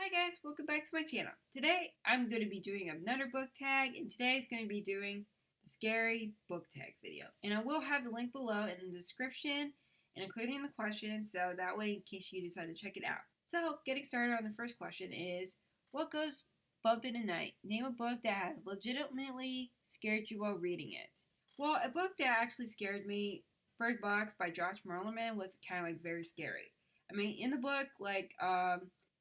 Hi guys, welcome back to my channel. Today I'm going to be doing another book tag, and today is going to be doing the scary book tag video. And I will have the link below in the description and including the question, so that way in case you decide to check it out. So getting started on the first question is, what goes bump in the night? Name a book that has legitimately scared you while reading it. Well, a book that actually scared me, Bird Box by Josh Merleman, was kind of like very scary. I mean, in the book,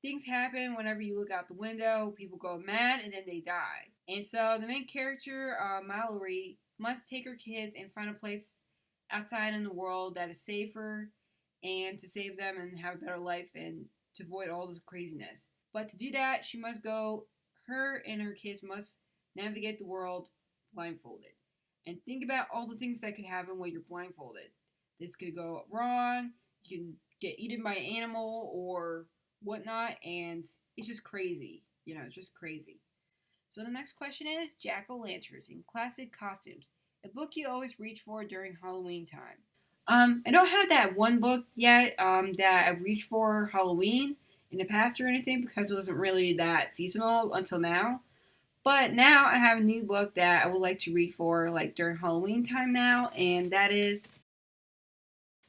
things happen whenever you look out the window. People go mad and then they die. And so the main character, Mallory, must take her kids and find a place outside in the world that is safer and to save them and have a better life and to avoid all this craziness. But to do that, her and her kids must navigate the world blindfolded. And think about all the things that could happen when you're blindfolded. This could go wrong. You can get eaten by an animal or whatnot, and it's just crazy. It's just crazy. So the next question is jack-o'-lanterns in classic costumes. A book you always reach for during Halloween time. I don't have that one book yet that I reached for Halloween in the past or anything because it wasn't really that seasonal until now. But now I have a new book that I would like to read for during Halloween time now, and that is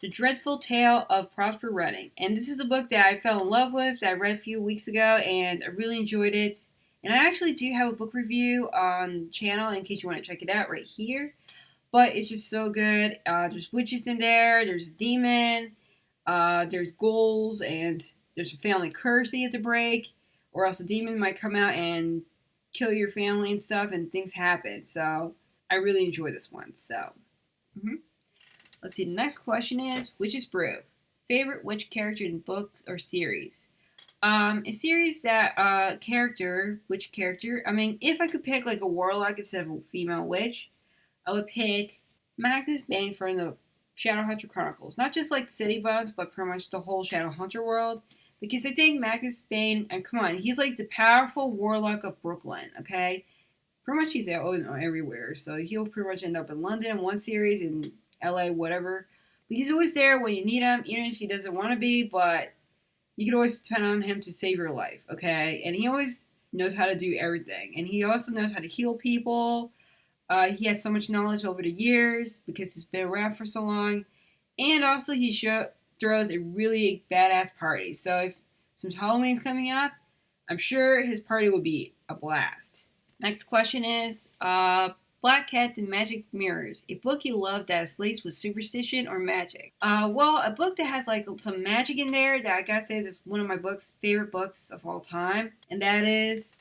The Dreadful Tale of Prosper Redding. And this is a book that I fell in love with, that I read a few weeks ago, and I really enjoyed it. And I actually do have a book review on the channel in case you want to check it out right here. But it's just so good. There's witches in there, there's a demon, there's ghouls, and there's a family curse that you have to break, or else a demon might come out and kill your family and stuff, and things happen. So I really enjoy this one. So, Let's see. The next question is, which is Brew? Favorite witch character in books or series? A series that which character? I mean, if I could pick like a warlock instead of a female witch, I would pick Magnus Bane from the Shadowhunter Chronicles. Not just like City Bones, but pretty much the whole Shadowhunter world. Because I think Magnus Bane, and come on, he's like the powerful warlock of Brooklyn, okay? Pretty much he's everywhere. So he'll pretty much end up in London in one series, in LA, whatever. But he's always there when you need him, even if he doesn't want to be, but you can always depend on him to save your life, okay? And he always knows how to do everything. And he also knows how to heal people. He has so much knowledge over the years because he's been around for so long. And also he throws a really badass party. So since Halloween's coming up, I'm sure his party will be a blast. Next question is, Black Cats and Magic Mirrors, a book you love that is laced with superstition or magic. Well, a book that has like some magic in there that I gotta say is one of my favorite books of all time, and that is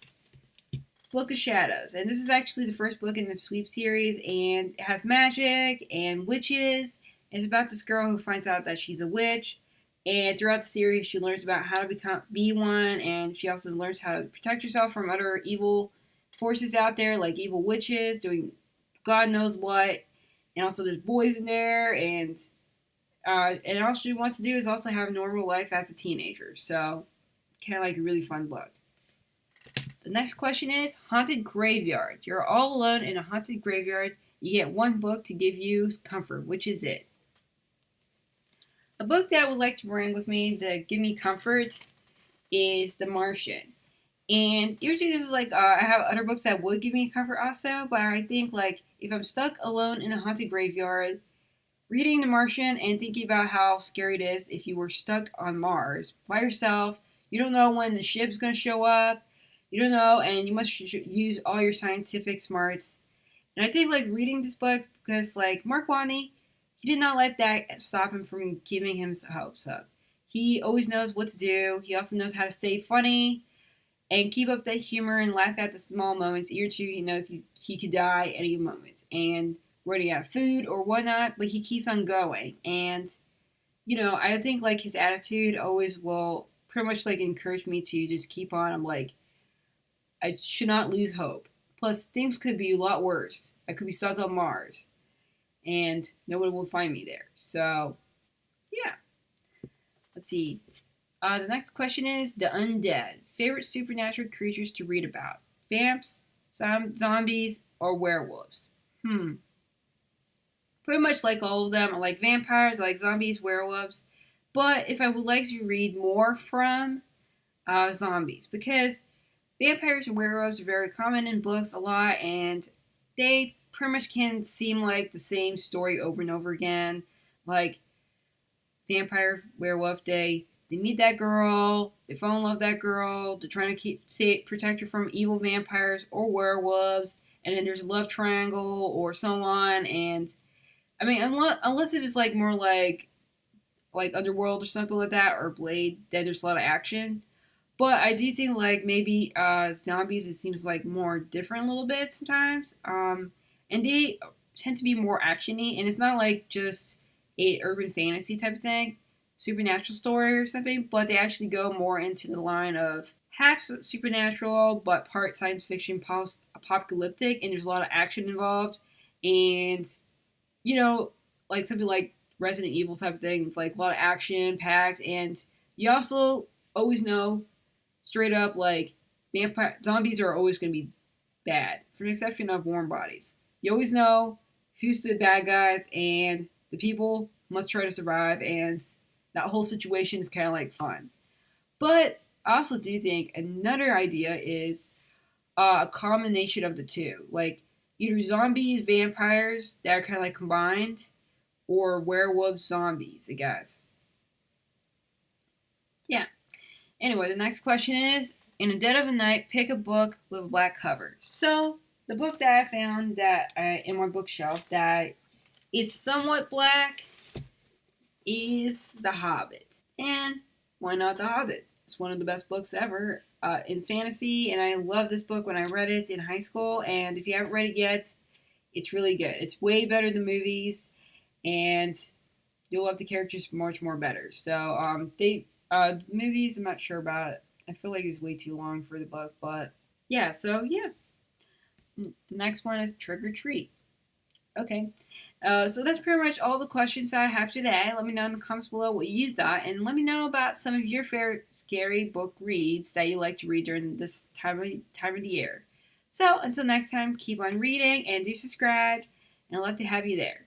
Book of Shadows. And this is actually the first book in the Sweep series, and it has magic and witches. It's about this girl who finds out that she's a witch, and throughout the series she learns about how to be one, and she also learns how to protect herself from other evil forces out there, like evil witches doing God knows what. And also there's boys in there, and all she wants to do is also have a normal life as a teenager. So kind of like a really fun book. The next question is Haunted Graveyard. You're all alone in a haunted graveyard. You get one book to give you comfort. Which is it? A book that I would like to bring with me to give me comfort is The Martian. And usually this is like, I have other books that would give me comfort also, but I think like if I'm stuck alone in a haunted graveyard, reading The Martian and thinking about how scary it is if you were stuck on Mars by yourself, you don't know when the ship's going to show up, you don't know, and you must use all your scientific smarts. And I think like reading this book, because like Mark Watney, he did not let that stop him from keeping his hopes up. He always knows what to do. He also knows how to stay funny and keep up that humor and laugh at the small moments. Year two, he knows he could die any moment and running out of food or whatnot, but he keeps on going. And, I think like his attitude always will pretty much like encourage me to just keep on. I'm like, I should not lose hope. Plus, things could be a lot worse. I could be stuck on Mars, and nobody will find me there. So, yeah. Let's see. The next question is the Undead. Favorite supernatural creatures to read about? Vamps, zombies, or werewolves? Pretty much like all of them. I like vampires, I like zombies, werewolves. But if I would like to read more from zombies, because vampires and werewolves are very common in books a lot, and they pretty much can seem like the same story over and over again. Like vampire, werewolf, they meet that girl, they fall in love with that girl, they're trying to protect her from evil vampires or werewolves, and then there's a love triangle or so on. And I mean, unless it was like more like Underworld or something like that, or Blade, that there's a lot of action. But I do think like maybe zombies, it seems like more different a little bit sometimes. And they tend to be more actiony, and it's not like just a urban fantasy type of thing, supernatural story or something. But they actually go more into the line of half supernatural, but part science fiction, post apocalyptic, and there's a lot of action involved. And you know, like something like Resident Evil type of thing. It's like a lot of action packed, and you also always know straight up like vampire zombies are always going to be bad, for an exception of warm bodies. You always know who's the bad guys, and the people must try to survive, and that whole situation is kind of like fun. But I also do think another idea is a combination of the two, like either zombies, vampires that are kind of like combined, or werewolves, zombies. I guess. Yeah. Anyway, the next question is: in the dead of the night, pick a book with a black cover. So the book that I found that in my bookshelf that is somewhat black is The Hobbit. And why not The Hobbit? It's one of the best books ever in fantasy, and I loved this book when I read it in high school. And if you haven't read it yet, it's really good. It's way better than movies, and you'll love the characters much more better. So movies, I'm not sure about it. I feel like it's way too long for the book, but yeah. So yeah, the next one is Trick or Treat. Okay. So that's pretty much all the questions I have today. Let me know in the comments below what you thought, and let me know about some of your favorite scary book reads that you like to read during this time of the year. So until next time, keep on reading and do subscribe, and I'd love to have you there.